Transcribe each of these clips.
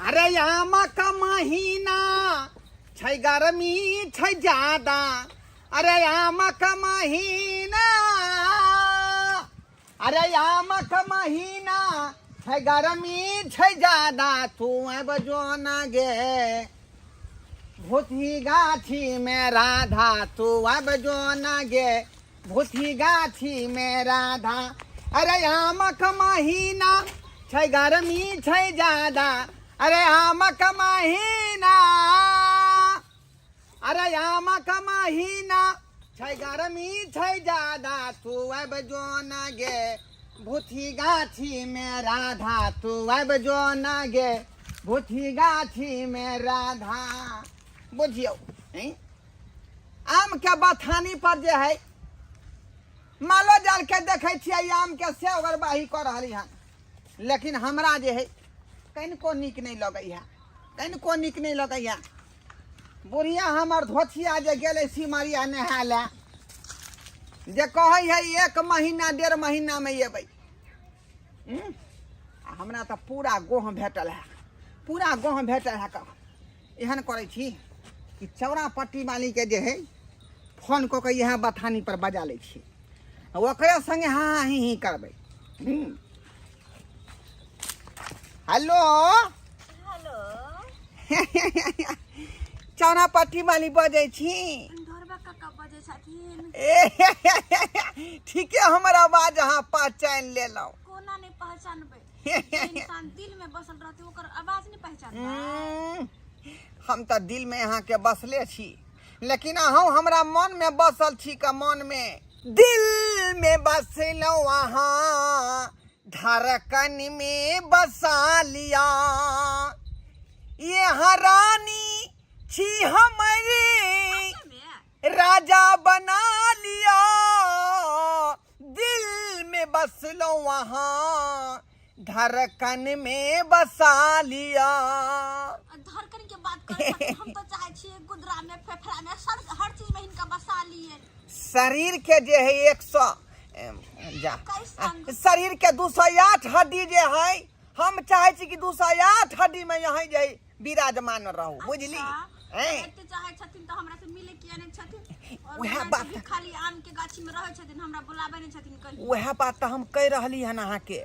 अरे आम का महीना छै गर्मी छै ज्यादा। अरे आम का महीना, अरे आम का महीना छै गर्मी छै ज्यादा। तू अब जो न गे भूतही गाछी में राधा, तू अब जो न गे भूतही गाछी में राधा। अरे आम का महीना छै गर्मी छै ज्यादा। अरे आम का महीना, अरे आम का महीना छै गर्मी छै ज्यादा। तू अब जो न गे भूतही गाछी में राधा, तू अब जो न गे भूतही गाछी में राधा। बुझियो आम के बथानी पर जे है मालो जाल के देखे छियै आम के से अगरबाही कर रही है, लेकिन हमरा जे है कनिको नीक नहीं लगे है, कनिको नीक नहीं लगे है। बुढ़िया हमर धोथिया जे गेले सिमरिया नहाय ले, जे कहे है 1 महीना 1.5 महीना में अबै। हमरा तो पूरा गोह भेटल है, पूरा गोह भेटल है। एहन करे छी कि चौरा पट्टी वाली के जे है फोन कऽ के यहाँ बथानी पर बजा ले छी, ओकरे संगे हाँ ही करबै। हेलो हेलो चौरा पट्टी वाली बजे छी। धरबा काका बजे छथिन। ठीके हमर आवाज अहाँ पहचान लेलौ। कोना नहीं पहचानबे, इंसान दिल में बसल रहते ओकर आवाज नहीं पहचानबे। हम तो दिल में यहाँ के बसले छी, लेकिन अहूँ हमरा मन में बसल छी। का मन में दिल में बसलो वहाँ धड़कन में बसा लिया। ये हरानी छी हमारे राजा बना लिया। दिल में बसलो वहाँ धड़कन में बसा लिया। धड़कन के बात कर हम तो चाहे छी गुदरा में फेफड़ा में हर चीज में इनका बसा लिए। शरीर के जे है 100 शरीर के 208 हड्डी जे है, हम चाहे छी कि 208 हड्डी में यहाँ जे विराजमान रहू। बुझली एते चाहे छथिन तो हमरा से मिले किया नहीं छथिन, और वह बात खाली आम के गाछी में रहे छथिन, हमरा बुलाबे नहीं छथिन कहीं। वह बात तो हम कह रहली हन अहाँ के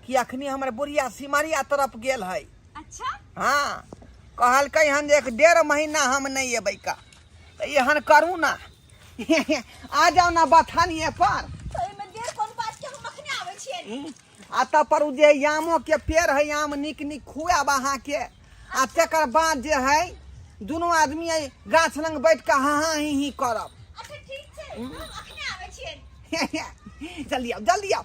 कि अखनी हमर बुढ़िया सिमरिया तरफ गेल है। अच्छा हाँ, कहलकै हन जे 1.5 महीना हम नहीं अबै का, एहन करू ना। आ जाओ ना बथानिए पर। तो एमे देर कोन बात के, हम अखने आवे छियै। आता पर जे आमो के पेड़ है, आम निक निक खुआब अहाँ के। आ तकर बाद जे है दोनों आदमी गाछ लंग बैठ के हाँ ही करब। अच्छा ठीक छै, हम अखने आवे छियै। जल्दी आओ जल्दी आओ,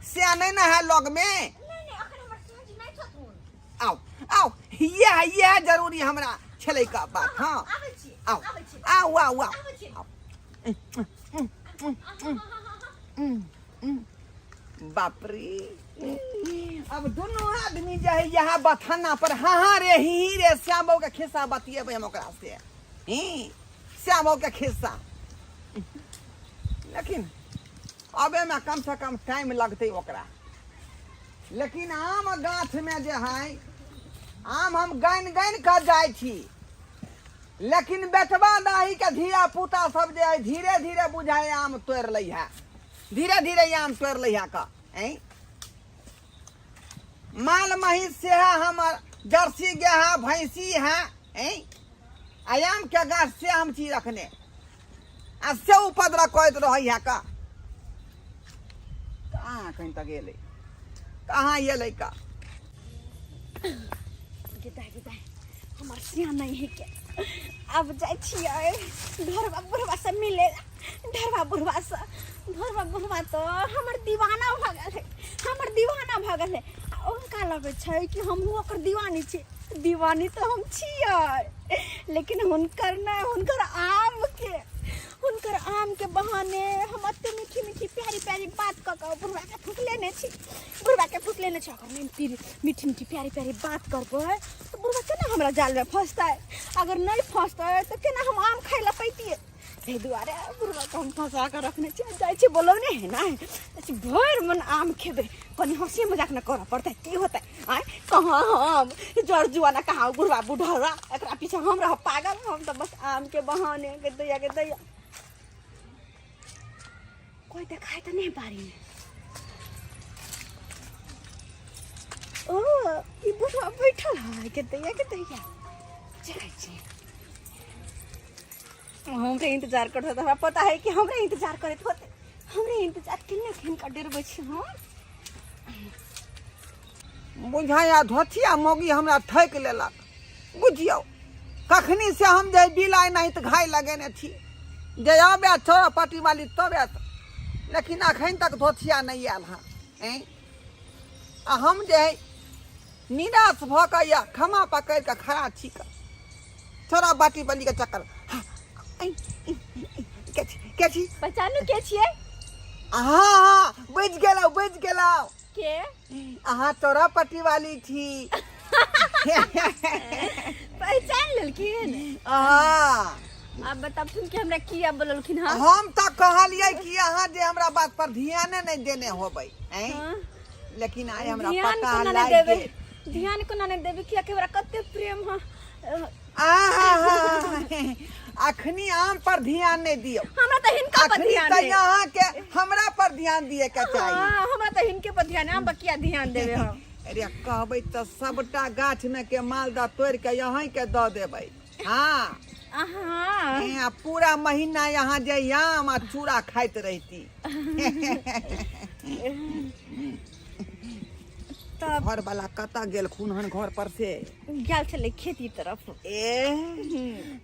से नहीं ना है लग में। नहीं अखन हमर समझ नहीं छथुन। आओ आओ, ये है जरूरी हमरा छलै का बात। हाँ आवे छी आओ आवे छी आओ आओ आओ। आवे छी। बाप रे, अब दोनों आदमी जो है यहाँ बथाना पर हाँ रे ही रे श्याम बाबू के खिस्सा बतिएबै हम ओकरा से। श्याम बाबू के खिस्सा, लेकिन अबे में कम से कम टाइम लगते ओकरा। लेकिन आम गाछ में जे है आम हम गैन गैन कर जाय छी, लेकिन बेटवा दाही के धिया पुता सब जे है धीरे धीरे बुझाए आम तोड़ लै है, धीरे धीरे आम तोड़ लै है का। माल महीस से है हमर जर्सी गे है, भैंसी है। आम के गाछ से हम चीज रखने आ से उपद्रव करत रही है का। कहाँ कहीं तक गेले, कहाँ ये का। गिदाई हमर सियान नहीं है के, अब जाय छियै ढरबा बुढ़वा से मिले। ढरबा बुढ़वा तो हमर दीवाना भ गेल है, हमर दीवाना भ गेल है। उनका लगे छै कि हम ओकर दीवानी छी। दीवानी तो हम छियै, लेकिन हुनकर आम के बहाने हम अत्ते मीठी मीठी प्यारी प्यारी बात क के बुढ़वा के फूक लेने छी। अगर नहीं मीठी मीठी प्यारी प्यारी बात करबै तो बुढ़वा केना हमरा जाल में फंसतै। अगर नहीं फंसतै तो केना हम आम खाय ला पैतिए। ते दुआरे बुढ़वा को हम फंसा कर रखने चाहिए जाय छे बोलौने है ना ऐसे भर मन आम खेबे कनी हंसी मजाक न कर पड़ता है की होता है आय कहां हम जड़ जुआना कहां बुढ़वा बुढ़वा एकरा पीछे हम रह पागल हम तो बस आम के बहाने के दैया कोई दिखाई तो नहीं बारी में ओ ये बुढ़वा बैठल है के दैया चल छी हमरे इंतजार करत होते हमरा पता है कि हमरे इंतजार करत होते हमरे इंतजार किन का डेर बछि हम बुझाया धोथिया मोगी हमरा ठैक लेलक बुझियो कखनी से हम जे बिलाय नहीं तो घाय लगेने थी जे आबे छोरा पट्टी वाली तबे लेकिन अखन तक धोथिया नहीं आयल है आ हम जे निराश भ के या खमा पकड़ के खड़ा छी छोरा बाटी बली के चक्कर के छी पहचानू के छिए हाँ बुझ गेलौ के अहाँ तोरा पट्टी वाली थी पहचान लेलखिन हाँ अब बताब तुम कि हमरा किया बोललखिन हां हम तो कहलिए कि अहाँ जे हमरा बात पर ध्यान नहीं देने होबै हैं लेकिन आय हमरा पता लाग गेल ध्यान कोना नहीं देबे कि हमरा कते प्रेम ह अखनी आम पर ध्यान नहीं दियो हमरा तो हिनका पर ध्यान है यहाँ के हमरा पर ध्यान दिए के चाहिए हां हमरा तो हिनके पर ध्यान है हम बकिया ध्यान देबे हम अरे कहबै तो सबटा गाछ में के मालदा तोड़ के यहाँ के द देबै हां हां पूरा महीना यहाँ जे आम आ चूड़ा खाइत रहती तब घर वाला कता गेल खुनहन घर पर से गेल छले खेती तरफ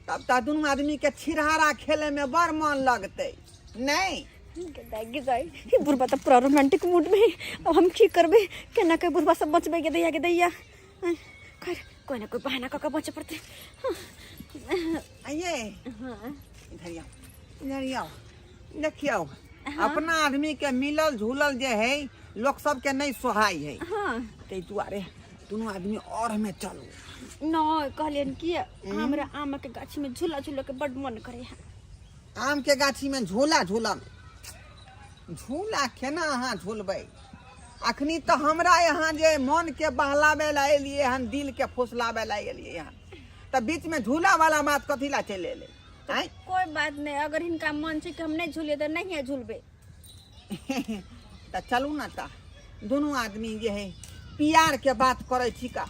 तब त दुनू आदमी के छिरहारा खेले में बड़ मन लगते नहीं गदाई बुढ़वा तो पूरा रोमांटिक मूड में अब हम की करबे केना के बुढ़वा सब बचबे के दैया खैर कोई ना कोई बहाना क के बचे पड़ते आइए इधर आओ देखियो अपना आदमी के मिलल झूलल जे है लोग सब के नहीं सोहाय है ते दुआरे दोनों आदमी और में चलो न कहलियन कि हमरा आम के गाछी में झूला झूला के बड़ मन करे है आम के गाछी में झूला केना अहाँ झूलबै अखनी तो हमरा यहाँ जे मन के बहलावे ला एलिए हन दिल के फुसलावे ला एलिए हन त बीच में झूला वाला बात कथी ला चले ले कोई बात नहीं अगर इनका मन से कि हम नहीं झूले तो नहीं है झूलबे त चलू ना ता दोनों आदमी जे है प्यार के बात करे छी का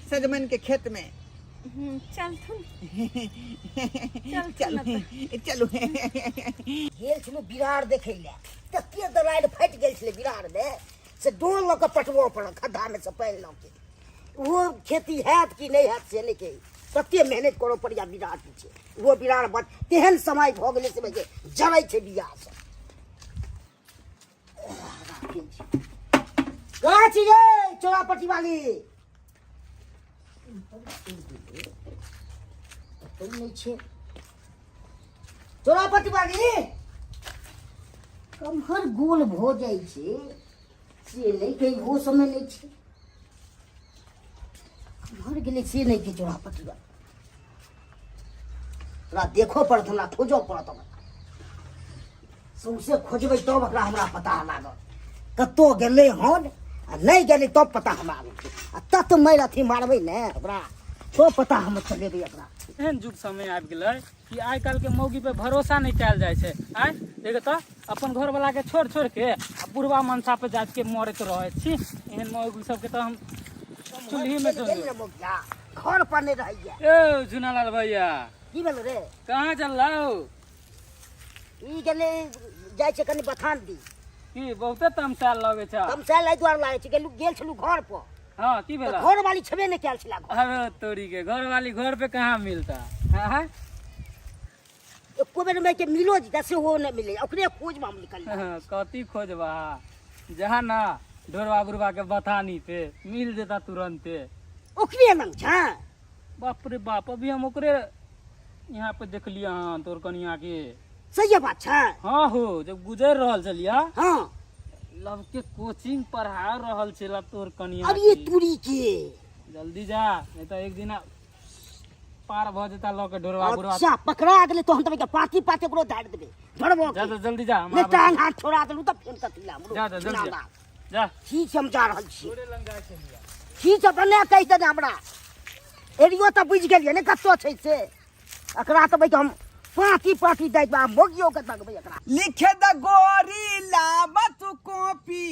सजमन के खेत में चल चलू गेल छलू बिरार देखे ले तते दराड़ फट गेल छले बिरार में से डोल ल के पटबो पड़ खड्डा में से पानी ल के वो खेती हैत कि नहीं हैत से लेके तते मेहनत करो पड़िया बिरार पीछे वो बिरार बट तेहन समय भ गेले से जे जरै छे बिया से गाछी गे चौरापट्टी वाली तुम नहीं छे चौरापट्टी वाली कमहर गोल भो जाय छे से नहीं के वो समय नहीं छे कमहर गेले से नहीं के चौरापट्टी वाली तोरा देखो पड़त हमरा खोजो पड़त सौसे खोजबै तब एकरा हमरा पता लागत कतो गेले हन आ नहीं गेले तब पता हमरा आ तत मैर अथी मारबै ने ओकरा तो पता हम चलेबै एकरा एहन जुग समय आबि गेलै कि आइ काल्हि के मौगी पे भरोसा नहीं कयल जाइ छै आइ देख तो अपन घर वाला के छोड़ के आ बुढ़वा मनसा पे जात के मरैत रहे छी एहन मौगी सब के तो हम चूल्ही में घर पर नहीं रहिए ए झुनालाल भैया की भेल रे कहाँ चललौ ई गेले जाइ छै कनी बथान दी की बहुते तमसाल लगे छ तमसाल एहि दुआरे लागे छै गेल छलू घर पर हाँ की भेला घर वाली छबे नहीं कयल छला अरे तोरी के घर वाली घर पे कहाँ मिलता हाँ एको बेर में के मिलो जी से हो नहीं मिले ओकरे खोज में हम निकल कथी खोजबा जहाँ ना ढोरवा बुढ़वा के बथानी पे मिल जेता तुरंते ओकरे लंग छ बाप रे बाप अभी हम ओकरे यहाँ पे देख लिया हाँ तोर कनिया के सही बात छ हाँ हो जब गुजर रहल चलिया हाँ लव के कोचिंग पढ़ा रहल छला तोर कनिया अरे तुरी के जल्दी जा नहीं तो एक दिन पार भ जेता ल के ढोरवा बुढ़वा। अच्छा पकड़ा गेले तो हम तब के पाती पाती ओकरो धाड़ देबे धरबो जा जल्दी जा हम ने टांग हाथ छोड़ा देलु त फेन कथिला जा जल्दी जा ठीक समझा रहल छी थोड़े लंगा के लिया ठीक है बने कहि दे हमरा एरियो त बुझ गेलिए ने कत्तो छै से एकरा त भाई हम पाती पाती दै बा मोगियो के तक भाई एकरा लिखे द गोरी लाबा तू कॉपी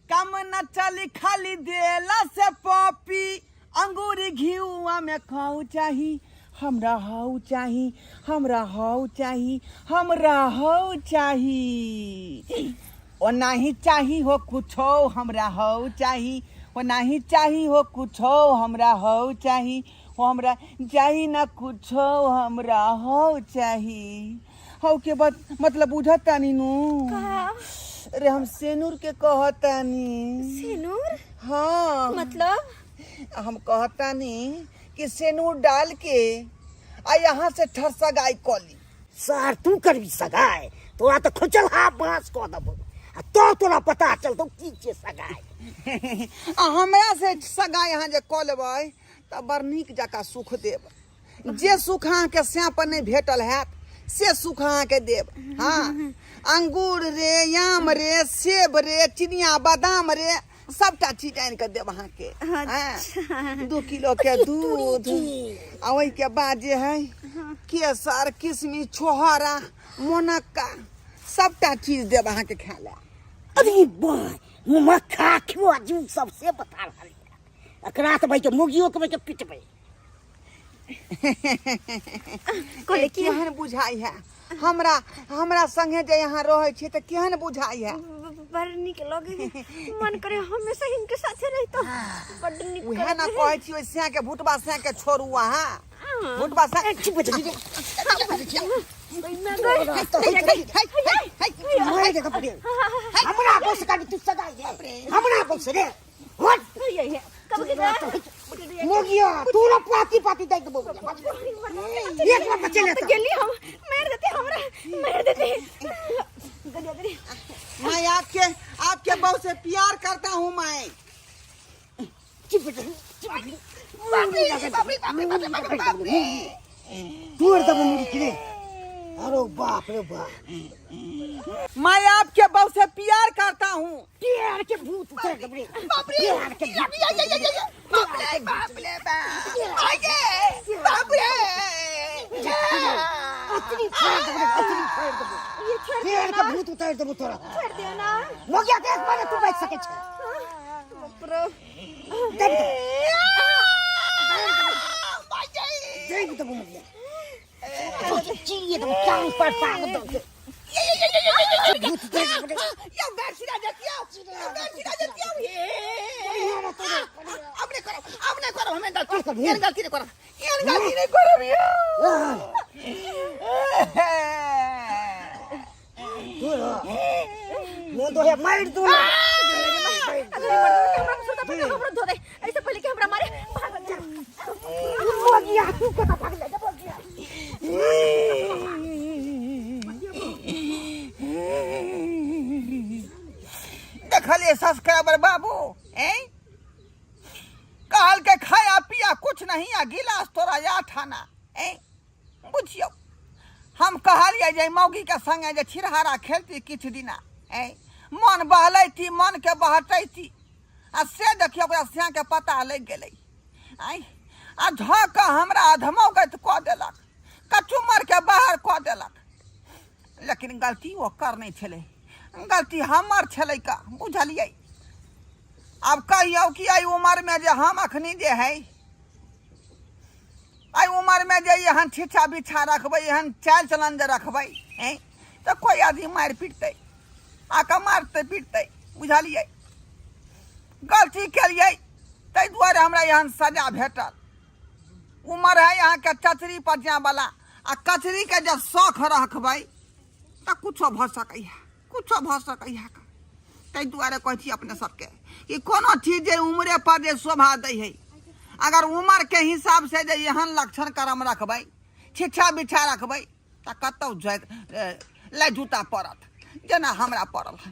काम न चली खाली देला से पॉपी अंगूरी घिउआ में खाऊ चाही हमरा हाउ चाही हमरा हाउ चाही हमरा हाउ चाही ओ नाही चाही हो कुछो हमरा हाउ चाही ओ नाही चाही हो कुछो हमरा हाउ चाही हो हमरा चाही ना कुछो हमरा हाउ चाही हाउ के बात मतलब बुझता नी नू अरे हम सेनूर के कहतानी सेनूर हाँ मतलब हम कहतानी कि सेनूर डाल के आ यहाँ से ठरसा गाय कली सर तू करबी सगाई तोरा तो खुचल हा बांस को दबो तो तोरा पता चल तो की छे सगाई आ हमरा से सगा यहाँ जे कऽ लेबै तऽ बड़ नीक जकाँ सुख देब जे सुख अहाँके स्याँ पर नहीं भेटल हैत से सुख अहाँके देब हाँ अंगूर रे आम रे सेब रे चिनिया बादाम रे सबटा चीज आनि के देब अहाँके हाँ 2 किलो के दूध आ ओहि के बाद जे है केसर किशमिश छोहारा मोनक्का सबटा चीज देब अहाँके खाय ले अरे बाय मक्खा खियो जू सबसे बता रहल है एकरा त भाई के मुगियो के भाई के पिटबै कोले केहन बुझाई है हमरा संगे जे यहाँ रहै छी त केहन बुझाई है बड़ निक लगे मन करे हमेशा इनके साथे रहतो बड़ निक उहे ना कहै छी ओइ स्याँ के भुटबा स्याँ के छोड़ू अहाँ भुटबा स्याँ चुप जा हमरा बस का तू सगाई है हमरा बस रे हट ये कब के मुगिया तू रा पाती पाती दे दबो एक बार बचे ले तो गेली हम मार देते हमरा मार देते गलिया गलिया मैं आपके बहू से प्यार करता हूँ मैं चुप तू दबो मुड़ी के अरे बाप रे बाप मैं आपके बहू से प्यार करता हूँ प्यार के भूत उतर दबरे बाप रे प्यार के बाप रे बाप रे बाप रे अतनी छोड़ दबो ये छोड़ प्यार के भूत उतर दबो तोरा छोड़ दे ना हो गया देख मारे तू बैठ सके छ बाप रे देख दबो मुगिया चिड़िए दबो कान पर साग दो भूत उतर दबो यो बैठिरा जतिया अपने करो हमें गलती नहीं करो वो तो है मार दो हमरा धो दे ऐसे पहले कि हमरा मारे भाग जा मुगिया तू के भाग ले जा मुगिया देखलिए सब्सक्राइबर बाबू कहल के खाया पिया कुछ नहीं आ गिलास तोरा या ठाना बुझियो हम कहलिए जे मौगी के संगे जे छिरहारा खेलती किछ दिना मन बहलैती मन के बहटैती आ से देखियो ओकरा स्याँ के पता लग गेलै आ धक हमरा अधमौगत कऽ देलक कचुमर के बाहर कऽ देलक लेकिन गलती ओकर नहीं छलै गलती हमर छलै का बुझलिए अब कहियो कि आई उम्र में जे हम अखनी जे है आई उम्र में जे एहन ठिठा बिछा रखबै एहन चाल चलन जे रखबै तो कोई आदमी मार पीटतै आके मारते पीटतै बुझलिए गलती केलिए ताहि दुआरे हमरा एहन सजा भेटल उम्र है यहाँ के चचरी पचिया वाला आ कचरी के जब शौख रखबै तो कुछो भऽ सकैया ताहि दुआरे कहै छी अपने सबके कि कोनो चीज जे उम्रे पर जे शोभा दै है अगर उम्र के हिसाब से जे एहन लक्षण कर्म रखबै छिछा बिछा रखबै तऽ कतौ लै जूता पड़त जेना हमरा पड़ल है।